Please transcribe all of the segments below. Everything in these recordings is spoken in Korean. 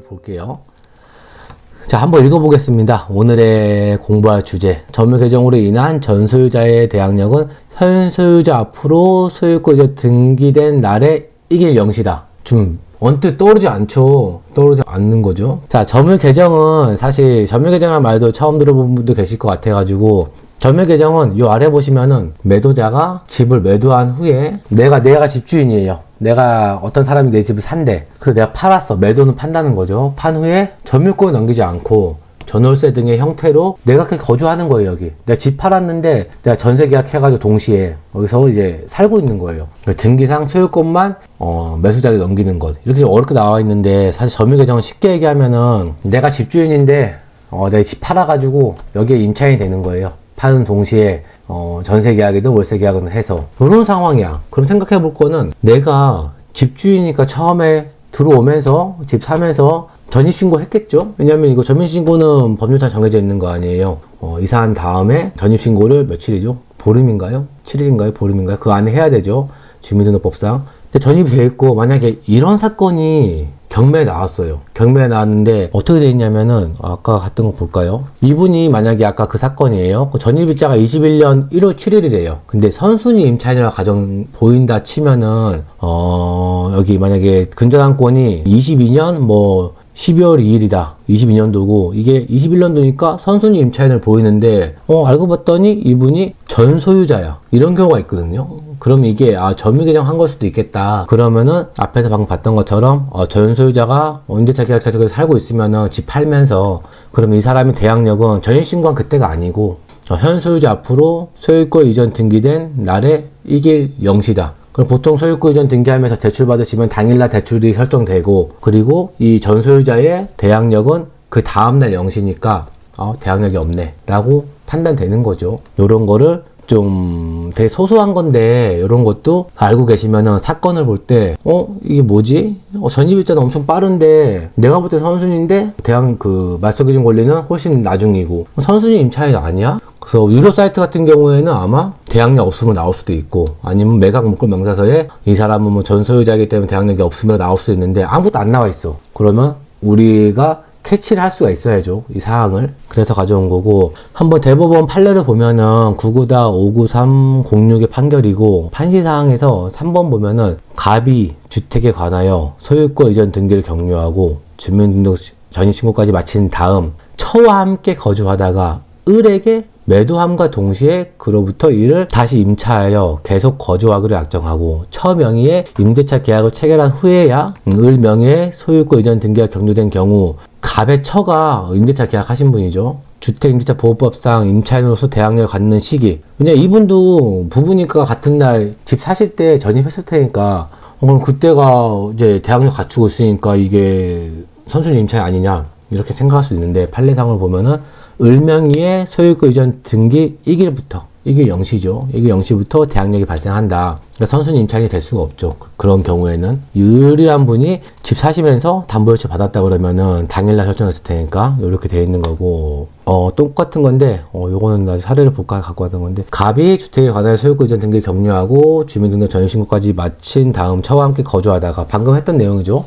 한번 볼게요. 자, 한번 읽어보겠습니다. 오늘의 공부할 주제. 점유 개정으로 인한 전 소유자의 대항력은 현 소유자 앞으로 소유권 이전 등기된 날에 이길 영시다. 좀 언뜻 떠오르지 않죠. 떠오르지 않는 거죠. 자, 점유 개정은 사실 점유 개정이라는 말도 처음 들어본 분도 계실 것 같아가지고, 점유 개정은 요 아래 보시면은 매도자가 집을 매도한 후에 내가 집주인이에요. 내가 어떤 사람이 내 집을 산대. 그래서 내가 팔았어. 매도는 판다는 거죠. 판 후에 점유권을 넘기지 않고 전월세 등의 형태로 내가 그렇게 거주하는 거예요, 여기. 내가 집 팔았는데 내가 전세 계약해가지고 동시에 여기서 이제 살고 있는 거예요. 그러니까 등기상 소유권만 매수자에게 넘기는 것. 이렇게 어렵게 나와 있는데, 사실 점유 개정은 쉽게 얘기하면은 내가 집주인인데 내가 집 팔아가지고 여기에 임차인이 되는 거예요. 파는 동시에 전세 계약이든 월세 계약이든 해서 이런 상황이야. 그럼 생각해 볼 거는, 내가 집주인이니까 처음에 들어오면서 집 사면서 전입신고 했겠죠? 왜냐면 이거 전입신고는 법률상 정해져 있는 거 아니에요. 이사한 다음에 전입신고를 며칠이죠? 보름인가요? 7일인가요? 보름인가요? 그 안에 해야 되죠. 주민등록법상. 근데 전입이 돼 있고, 만약에 이런 사건이 경매에 나왔어요. 경매에 나왔는데 어떻게 돼 있냐면은, 아까 갔던 거 볼까요? 이분이 만약에 아까 그 사건이에요. 그 전입일자가 21년 1월 7일이래요. 근데 선순위 임차인이라 가정 보인다 치면은 여기 만약에 근저당권이 22년 12월 2일이다. 22년도고 이게 21년도니까 선순위 임차인을 보이는데, 알고 봤더니 이분이 전 소유자야. 이런 경우가 있거든요. 그럼 이게 점유 개정한 걸 수도 있겠다. 그러면은 앞에서 방금 봤던 것처럼 전 소유자가 임대차 계약해서 살고 있으면은 집 팔면서, 그럼 이 사람의 대항력은 전입신고한 그때가 아니고 현 소유자 앞으로 소유권 이전 등기된 날에 이길 영시다. 그럼 보통 소유권 이전 등기하면서 대출 받으시면 당일날 대출이 설정되고, 그리고 이 전 소유자의 대항력은 그 다음날 영시니까 대항력이 없네 라고 판단되는 거죠. 요런 거를 좀 되게 소소한 건데, 이런 것도 알고 계시면은 사건을 볼 때 이게 뭐지? 전입일자는 엄청 빠른데 내가 볼 때 선순위인데 말소기준 권리는 훨씬 나중이고 선순위 임차인 아니야? 그래서 유료 사이트 같은 경우에는 아마 대항력 없으면 나올 수도 있고, 아니면 매각 목록 명사서에 이 사람은 전 소유자이기 때문에 대항력이 없으면 나올 수도 있는데 아무것도 안 나와 있어. 그러면 우리가 캐치를 할 수가 있어야죠, 이 사항을. 그래서 가져온 거고, 한번 대법원 판례를 보면은 99-59306의 판결이고, 판시사항에서 3번 보면은 갑이 주택에 관하여 소유권 이전 등기를 격려하고 주민등록 전입신고까지 마친 다음 처와 함께 거주하다가 을에게 매도함과 동시에 그로부터 이를 다시 임차하여 계속 거주하기로 약정하고, 처 명의의 임대차 계약을 체결한 후에야 을 명의의 소유권 이전 등기가 격려된 경우, 갑의 처가 임대차 계약하신 분이죠. 주택임대차보호법상 임차인으로서 대항력을 갖는 시기. 왜냐면 이분도 부부니까 같은 날 집 사실 때 전입했을 테니까, 그럼 그때가 이제 대항력 갖추고 있으니까 이게 선순위 임차인 아니냐, 이렇게 생각할 수 있는데, 판례상을 보면은 을명의의 소유권 이전 등기 이길 영시죠. 이길 영시부터 대항력이 발생한다. 그러니까 선순위 임차인이 될 수가 없죠. 그런 경우에는 을이란 분이 집 사시면서 담보대출 받았다 그러면은 당일날 설정했을 테니까 이렇게 돼 있는 거고, 똑같은 건데 요거는 나중에 사례를 볼까 갖고 왔던 건데, 갑이 주택에 관하여 소유권 이전 등기를 격려하고 주민등록 전입신고까지 마친 다음 처와 함께 거주하다가, 방금 했던 내용이죠.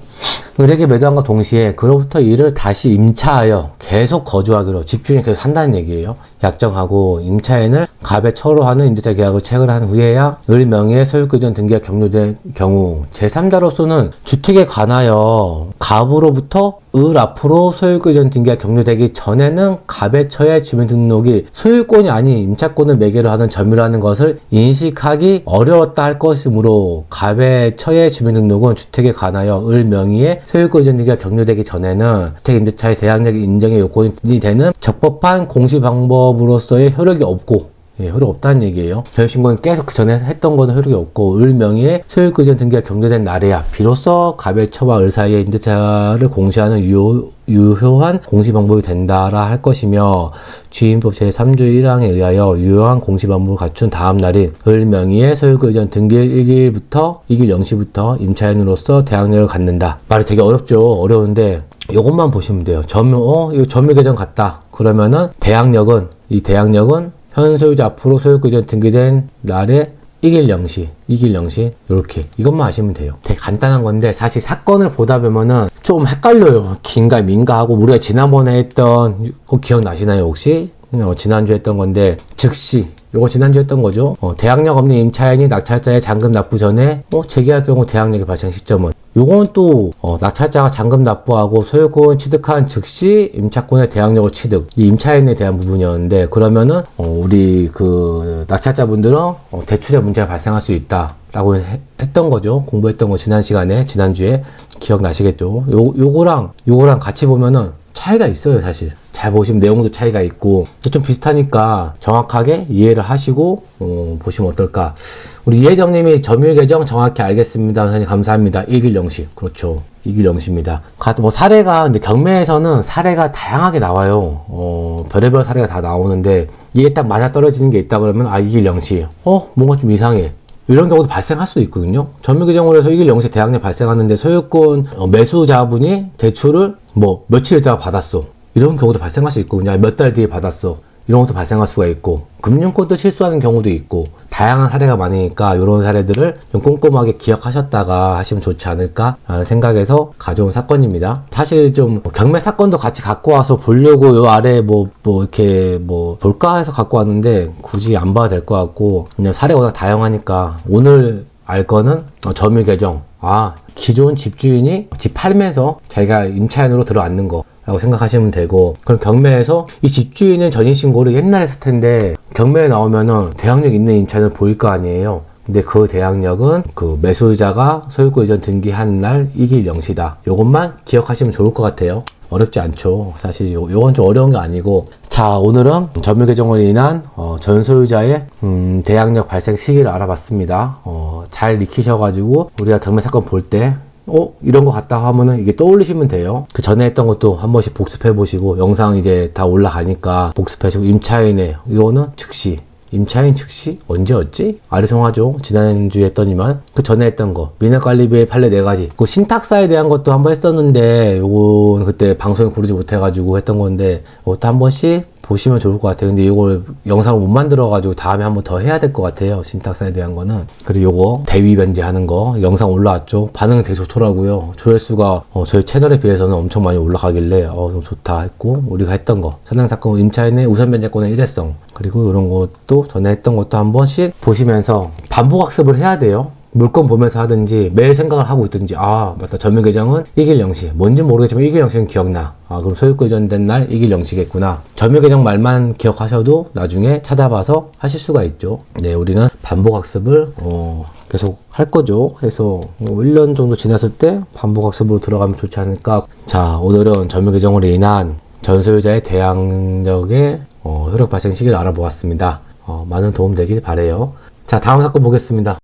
을에게 매도함과 동시에 그로부터 이를 다시 임차하여 계속 거주하기로, 집주인이 계속 산다는 얘기예요. 약정하고, 임차인을 갑의 처로 하는 임대차 계약을 체결한 후에야 을 명의의 소유권 이전 등기가 격려된 경우, 제3자로서는 주택에 관하여 갑으로부터 을 앞으로 소유권 이전 등기가 격려되기 전에는 갑의 처의 주민등록이 소유권이 아닌 임차권을 매개로 하는 점유라는 것을 인식하기 어려웠다 할 것이므로, 갑의 처의 주민등록은 주택에 관하여 을 명의의 소유권 이전 등기가 격려되기 전에는 주택임대차의 대항력 인정의 요건이 되는 적법한 공시 방법으로서의 효력이 없고, 효력 없다는 얘기예요. 전입신고는 계속 그 전에 했던 거는 효력이 없고, 을 명의의 소유권 이전 등기가 격려된 날에야 비로소 갑의 처와 을 사이에 임대차를 공시하는 유효한 공시 방법이 된다라 할 것이며, 주임법 제3조 1항에 의하여 유효한 공시 방법을 갖춘 다음 날인 을 명의의 소유권 이전 등기일 1일부터 이길 0시부터 임차인으로서 대항력을 갖는다. 말이 되게 어렵죠. 어려운데 이것만 보시면 돼요. 이거 점유 개정 같다. 그러면은 대항력은 현 소유자 앞으로 소유권 이전 등기된 날에 이길 영시 이렇게 이것만 아시면 돼요. 되게 간단한 건데, 사실 사건을 보다 보면은 좀 헷갈려요. 긴가 민가 하고 우리가 지난번에 했던 거 기억나시나요 혹시? 지난주에 했던 건데 즉시 요거 지난주에 했던 거죠. 대항력 없는 임차인이 낙찰자의 잔금 납부 전에 제기할 경우 대항력의 발생 시점은 요건 또 낙찰자가 잔금 납부하고 소유권 취득한 즉시 임차권의 대항력을 취득 이 임차인에 대한 부분이었는데 그러면은 우리 그 낙찰자분들은 대출에 문제가 발생할 수 있다 라고 했던 거죠. 공부했던 거 지난주에 기억나시겠죠. 요거랑 같이 보면은 차이가 있어요. 사실 잘 보시면 내용도 차이가 있고 좀 비슷하니까 정확하게 이해를 하시고 보시면 어떨까. 우리 이혜정님이 점유 계정 정확히 알겠습니다. 선생님 감사합니다. 1길0시 그렇죠. 2길0시입니다. 뭐 사례가 근데 경매에서는 사례가 다양하게 나와요. 별의별 사례가 다 나오는데 이게 딱 맞아 떨어지는 게 있다 그러면 2길0시 뭔가 좀 이상해. 이런 경우도 발생할 수도 있거든요. 점유 계정으로 해서 1길0시 대항력 발생하는데 소유권 매수자분이 대출을 뭐 며칠 있다가 받았어. 이런 경우도 발생할 수 있거든요. 몇 달 뒤에 받았어. 이런 것도 발생할 수가 있고 금융권도 실수하는 경우도 있고 다양한 사례가 많으니까 이런 사례들을 좀 꼼꼼하게 기억하셨다가 하시면 좋지 않을까 라는 생각에서 가져온 사건입니다. 사실 좀 경매 사건도 같이 갖고 와서 보려고 요 아래 이렇게 볼까 해서 갖고 왔는데 굳이 안 봐도 될 것 같고 그냥 사례가 워낙 다양하니까 오늘 알 거는 점유 계정 기존 집주인이 집 팔면서 자기가 임차인으로 들어앉는 거 라고 생각하시면 되고 그럼 경매에서 이 집주인은 전입신고를 옛날에 했을 텐데 경매에 나오면은 대항력 있는 임차인을 보일 거 아니에요. 근데 그 대항력은 그 매수자가 소유권 이전 등기한 날 2길0시다. 요것만 기억하시면 좋을 것 같아요. 어렵지 않죠. 사실 요건 좀 어려운 게 아니고 자 오늘은 점유 개정으로 인한 전 소유자의 대항력 발생 시기를 알아봤습니다. 잘 익히셔가지고 우리가 경매 사건 볼 때 이런 거 같다 하면은 이게 떠올리시면 돼요. 그 전에 했던 것도 한 번씩 복습해 보시고 영상 이제 다 올라가니까 복습하시고 임차인의 이거는 즉시 임차인 즉시 언제였지? 아리송하죠. 지난주에 했더니만 그 전에 했던 거 민원관리비의 판례 4가지 그 신탁사에 대한 것도 한번 했었는데 요건 그때 방송에 고르지 못해가지고 했던 건데 이것도 한 번씩 보시면 좋을 것 같아요. 근데 이걸 영상을 못 만들어가지고 다음에 한번 더 해야 될 것 같아요. 신탁사에 대한 거는. 그리고 요거 대위 변제하는 거 영상 올라왔죠. 반응이 되게 좋더라고요. 조회수가 저희 채널에 비해서는 엄청 많이 올라가길래 좀 좋다 했고 우리가 했던 거 산행사건 임차인의 우선 변제권의 일회성 그리고 이런 것도 전에 했던 것도 한 번씩 보시면서 반복학습을 해야 돼요. 물건 보면서 하든지 매일 생각을 하고 있든지 맞다 점유 계정은 1길0시 뭔지 모르겠지만 1길0시는 기억나 그럼 소유권 이전된 날 1길0시겠구나 점유 계정 말만 기억하셔도 나중에 찾아봐서 하실 수가 있죠. 네 우리는 반복학습을 계속 할 거죠. 그래서 1년 정도 지났을 때 반복학습으로 들어가면 좋지 않을까. 자 오늘은 점유 계정으로 인한 전 소유자의 대항력의 효력 발생 시기를 알아보았습니다. 많은 도움 되길 바래요. 자 다음 사건 보겠습니다.